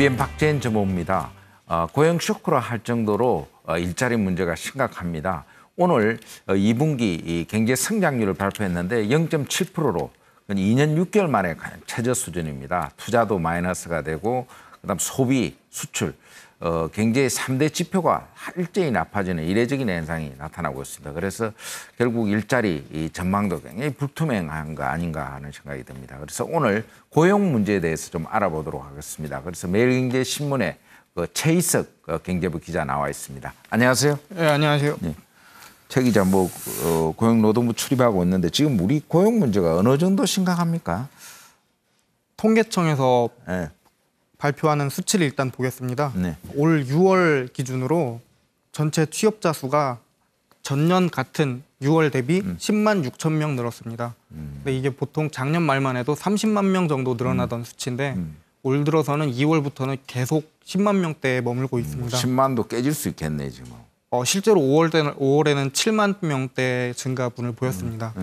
MBN 박재인 전무입니다. 고용 쇼크라 할 정도로 일자리 문제가 심각합니다. 오늘 2분기 경제 성장률을 발표했는데 0.7%로 2년 6개월 만에 최저 수준입니다. 투자도 마이너스가 되고 그다음 소비, 수출, 경제의 3대 지표가 일제히 나빠지는 이례적인 현상이 나타나고 있습니다. 그래서 결국 일자리 전망도 굉장히 불투명한 거 아닌가 하는 생각이 듭니다. 그래서 오늘 고용 문제에 대해서 좀 알아보도록 하겠습니다. 그래서 매일경제신문에 최희석 경제부 기자 나와 있습니다. 안녕하세요. 네, 안녕하세요. 네. 최 기자, 고용노동부 출입하고 있는데 지금 우리 고용 문제가 어느 정도 심각합니까? 통계청에서 발표하는 수치를 일단 보겠습니다. 네. 올 6월 기준으로 전체 취업자 수가 전년 같은 6월 대비 10만 6천 명 늘었습니다. 근데 이게 보통 작년 말만 해도 30만 명 정도 늘어나던 수치인데 올 들어서는 2월부터는 계속 10만 명대에 머물고 있습니다. 10만도 깨질 수 있겠네 지금. 실제로 5월에는 7만 명대 증가분을 보였습니다.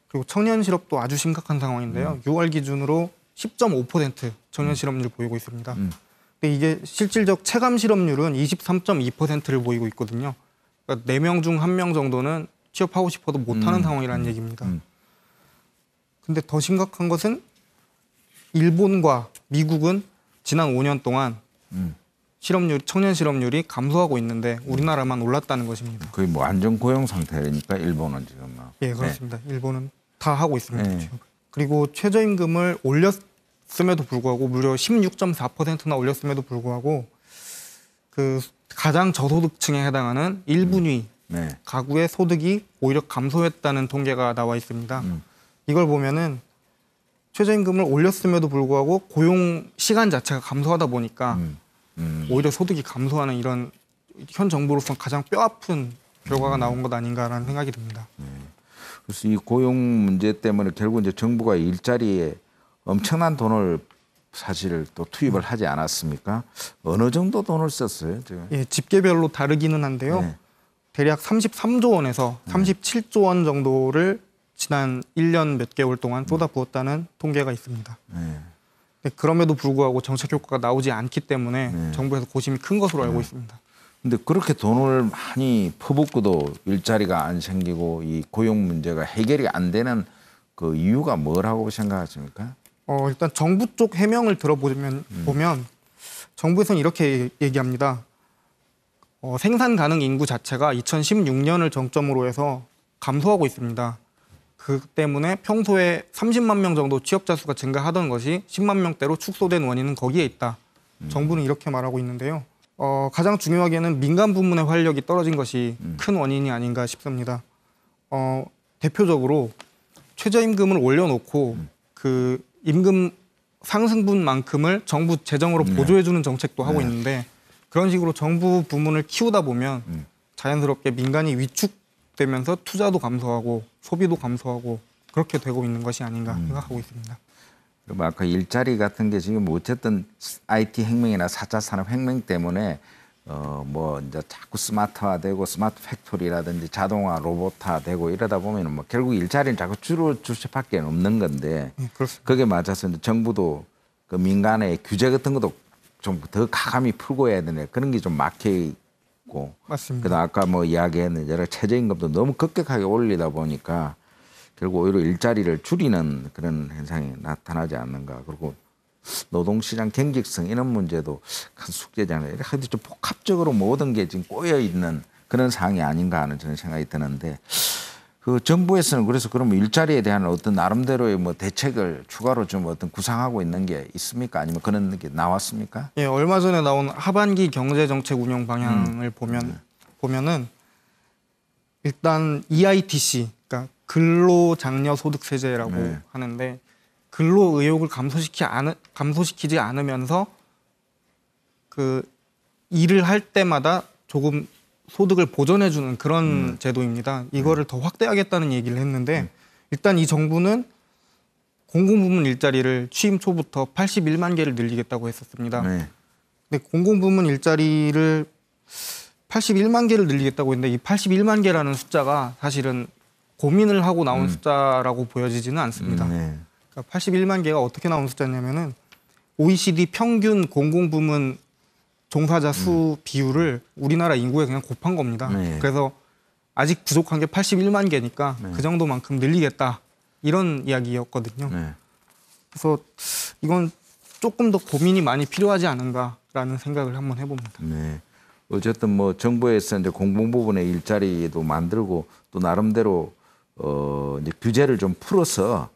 그리고 청년 실업도 아주 심각한 상황인데요. 6월 기준으로 10.5% 청년 실업률 보이고 있습니다. 근데 이게 실질적 체감 실업률은 23.2%를 보이고 있거든요. 그러니까 4명 중 1명 정도는 취업하고 싶어도 못하는 상황이라는 얘기입니다. 근데 더 심각한 것은 일본과 미국은 지난 5년 동안 청년 실업률이 감소하고 있는데 우리나라만 올랐다는 것입니다. 거의 안정 고용 상태니까 일본은 지금. 예, 그렇습니다. 네. 일본은 다 하고 있습니다. 네. 그리고 최저임금을 올렸음에도 불구하고 무려 16.4%나 올렸음에도 불구하고 그 가장 저소득층에 해당하는 1분위 가구의 소득이 오히려 감소했다는 통계가 나와 있습니다. 이걸 보면은 최저임금을 올렸음에도 불구하고 고용 시간 자체가 감소하다 보니까 오히려 소득이 감소하는 이런 현 정부로서 가장 뼈아픈 결과가 나온 것 아닌가라는 생각이 듭니다. 그래서 이 고용 문제 때문에 결국 이제 정부가 일자리에 엄청난 돈을 사실 또 투입을 하지 않았습니까? 어느 정도 돈을 썼어요, 지금? 예, 집계별로 다르기는 한데요. 대략 33조 원에서 37조 원 정도를 지난 1년 몇 개월 동안 쏟아부었다는 통계가 있습니다. 그럼에도 불구하고 정책 효과가 나오지 않기 때문에 정부에서 고심이 큰 것으로 알고 있습니다. 근데 그렇게 돈을 많이 퍼붓고도 일자리가 안 생기고 이 고용 문제가 해결이 안 되는 그 이유가 뭐라고 생각하십니까? 일단 정부 쪽 해명을 들어보면 정부에서는 이렇게 얘기합니다. 생산 가능 인구 자체가 2016년을 정점으로 해서 감소하고 있습니다. 그 때문에 평소에 30만 명 정도 취업자 수가 증가하던 것이 10만 명대로 축소된 원인은 거기에 있다. 정부는 이렇게 말하고 있는데요. 가장 중요하게는 민간 부문의 활력이 떨어진 것이 큰 원인이 아닌가 싶습니다. 대표적으로 최저임금을 올려놓고 그 임금 상승분만큼을 정부 재정으로 보조해주는 정책도 하고 있는데 그런 식으로 정부 부문을 키우다 보면 자연스럽게 민간이 위축되면서 투자도 감소하고 소비도 감소하고 그렇게 되고 있는 것이 아닌가 생각하고 있습니다. 그럼 아까 일자리 같은 게 지금 어쨌든 IT 혁명이나 4차 산업 혁명 때문에 이제 자꾸 스마트화되고 스마트 팩토리라든지 자동화, 로봇화되고 이러다 보면 결국 일자리는 자꾸 줄어들 수밖에 없는 건데 그게 맞아서 이제 정부도 그 민간의 규제 같은 것도 좀 더 가감히 풀고 해야 되네. 그런 게 좀 막혀 있고. 맞습니다. 그다음 아까 이야기했는 여러 최저임금도 너무 급격하게 올리다 보니까 결국 오히려 일자리를 줄이는 그런 현상이 나타나지 않는가. 그리고 노동시장 경직성 이런 문제도 큰 숙제잖아요. 이렇게 좀 복합적으로 모든 게 지금 꼬여 있는 그런 상황이 아닌가 하는 저는 생각이 드는데 그 정부에서는 그래서 그러면 일자리에 대한 어떤 나름대로의 대책을 추가로 좀 어떤 구상하고 있는 게 있습니까? 아니면 그런 게 나왔습니까? 예, 얼마 전에 나온 하반기 경제정책 운영 방향을 보면은 일단 EITC, 그러니까 근로장려소득세제라고 하는데 근로의욕을 감소시키지 않으면서 그 일을 할 때마다 조금 소득을 보전해주는 그런 제도입니다. 이거를 더 확대하겠다는 얘기를 했는데 일단 이 정부는 공공부문 일자리를 취임 초부터 81만 개를 늘리겠다고 했었습니다. 근데 공공부문 일자리를 81만 개를 늘리겠다고 했는데 이 81만 개라는 숫자가 사실은 고민을 하고 나온 숫자라고 보여지지는 않습니다. 그러니까 81만 개가 어떻게 나온 숫자냐면은 OECD 평균 공공부문 종사자 수 비율을 우리나라 인구에 그냥 곱한 겁니다. 네. 그래서 아직 부족한 게 81만 개니까 그 정도만큼 늘리겠다 이런 이야기였거든요. 네. 그래서 이건 조금 더 고민이 많이 필요하지 않은가라는 생각을 한번 해봅니다. 네. 어쨌든 뭐 정부에서 이제 공공 부분의 일자리도 만들고 또 나름대로 이제 규제를 좀 풀어서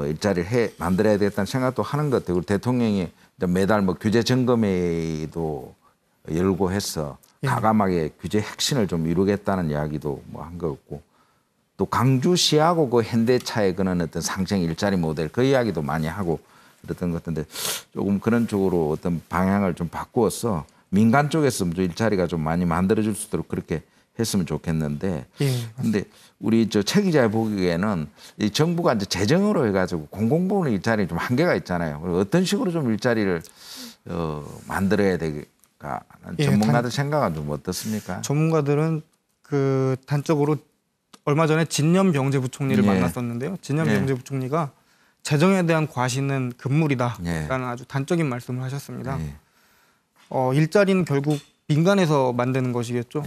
일자리를 만들어야 되겠다는 생각도 하는 것 같아요. 대통령이 이제 매달 뭐 규제 점검회의도 열고 해서 과감하게 규제 혁신을 좀 이루겠다는 이야기도 뭐 한 것 같고 또 광주시하고 그 현대차의 그런 어떤 상생 일자리 모델 그 이야기도 많이 하고 그랬던 것 같은데 조금 그런 쪽으로 어떤 방향을 좀 바꾸어서 민간 쪽에서 좀 일자리가 좀 많이 만들어질 수 있도록 그렇게 했으면 좋겠는데 근데 우리 최 기자 보기에는 이 정부가 이제 재정으로 해가지고 공공부문 일자리 좀 한계가 있잖아요. 어떤 식으로 좀 일자리를 만들어야 될까? 전문가들 생각은 좀 어떻습니까? 전문가들은 그 단적으로 얼마 전에 진념 병재부총리를 만났었는데요. 진념 병재부총리가 재정에 대한 과시는 금물이다라는 아주 단적인 말씀을 하셨습니다. 일자리는 결국 민간에서 만드는 것이겠죠.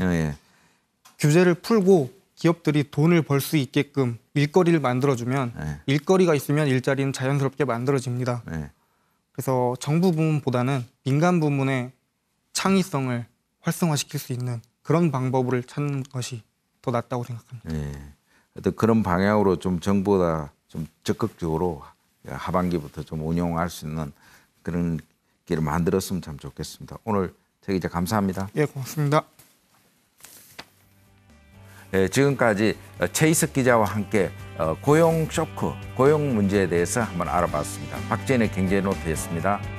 규제를 풀고 기업들이 돈을 벌 수 있게끔 일거리를 만들어주면 일거리가 있으면 일자리는 자연스럽게 만들어집니다. 그래서 정부 부문보다는 민간 부문의 창의성을 활성화시킬 수 있는 그런 방법을 찾는 것이 더 낫다고 생각합니다. 어떤 그런 방향으로 좀 정부가 좀 적극적으로 하반기부터 좀 운용할 수 있는 그런 길을 만들었으면 참 좋겠습니다. 오늘 최 기자 감사합니다. 예, 고맙습니다. 지금까지 최희석 기자와 함께 고용 쇼크, 고용 문제에 대해서 한번 알아봤습니다. 박지현의 경제노트였습니다.